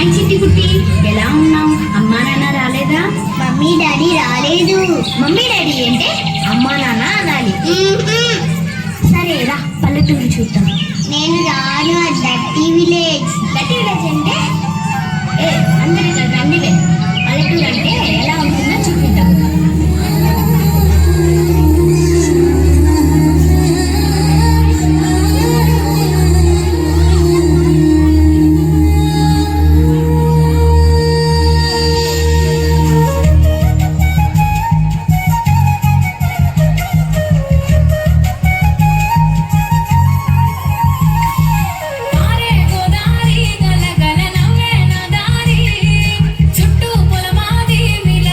Hi చిట్టి కుట్టి, ఎలా ఉన్నావు? అమ్మా నాన్న రాలేదా? మమ్మీ డాడీ రాలేదు. మమ్మీ డాడీ అంటే అమ్మా నాన్న అనాలి. సరే రా, పల్లెటూరు చూద్దాం. నేను రాను. Dirty village. గట్టి విలేజ్ అంటే అందరి రండిలే. పల్లెటూరు అంటే ఎలా ఉంటుందో చూపిద్దాం. చుట్టూ పొలమాది మిల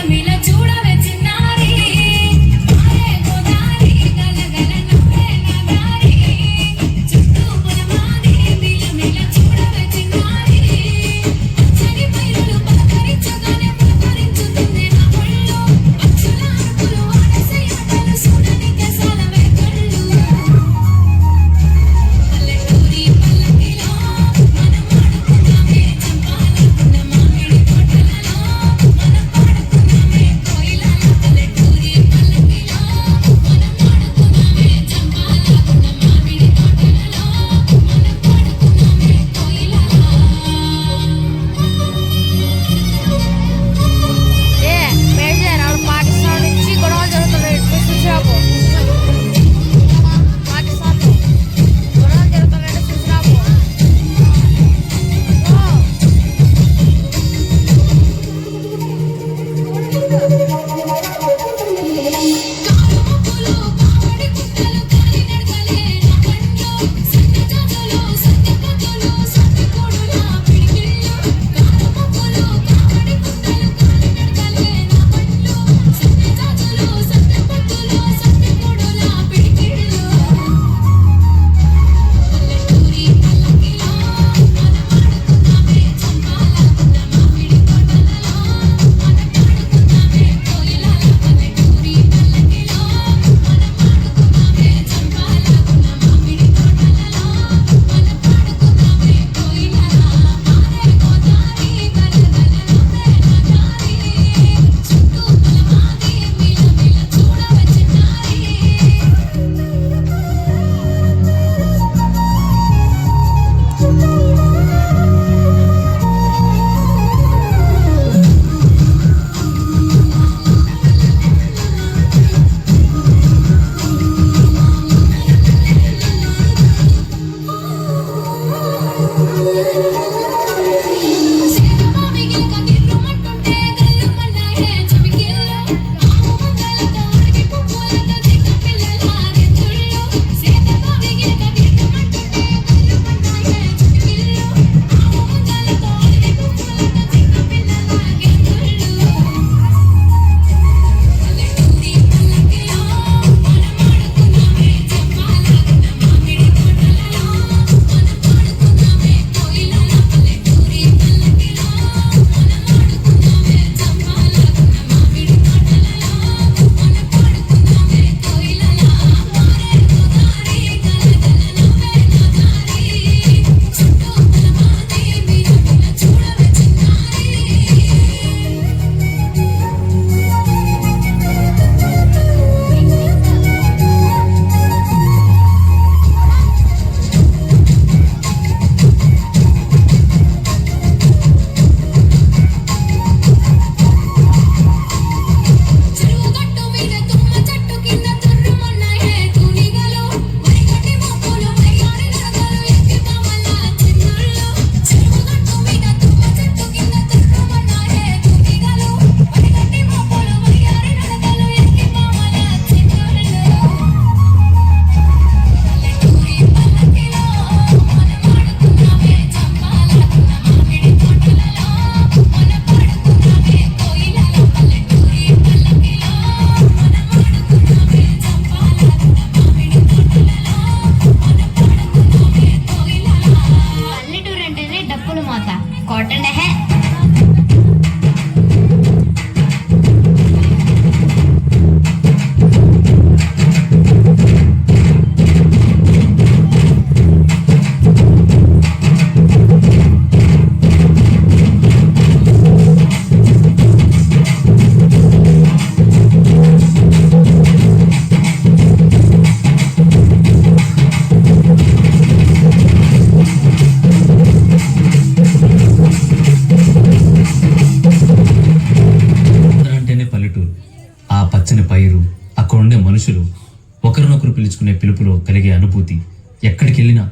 పిలుచుకునే పిలుపులో కలిగే అనుభూతి ఎక్కడికి వెళ్ళినా,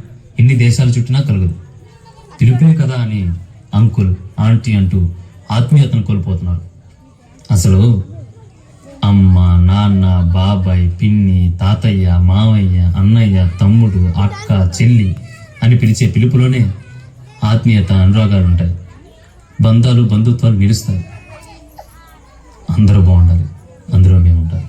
ఎన్ని దేశాలు చుట్టినా కలగదు. పిలుపే కదా అని అంకుల్, ఆంటీ అంటూ ఆత్మీయతను కోల్పోతున్నారు. అసలు అమ్మ, నాన్న, బాబాయ్, పిన్ని, తాతయ్య, మామయ్య, అన్నయ్య, తమ్ముడు, అక్క, చెల్లి అని పిలిచే పిలుపులోనే ఆత్మీయత, అనురాగాలు ఉంటాయి. బంధాలు, బంధుత్వాలు నిలుస్తాయి. అందరూ బాగుండాలి, అందులో మేము ఉంటారు.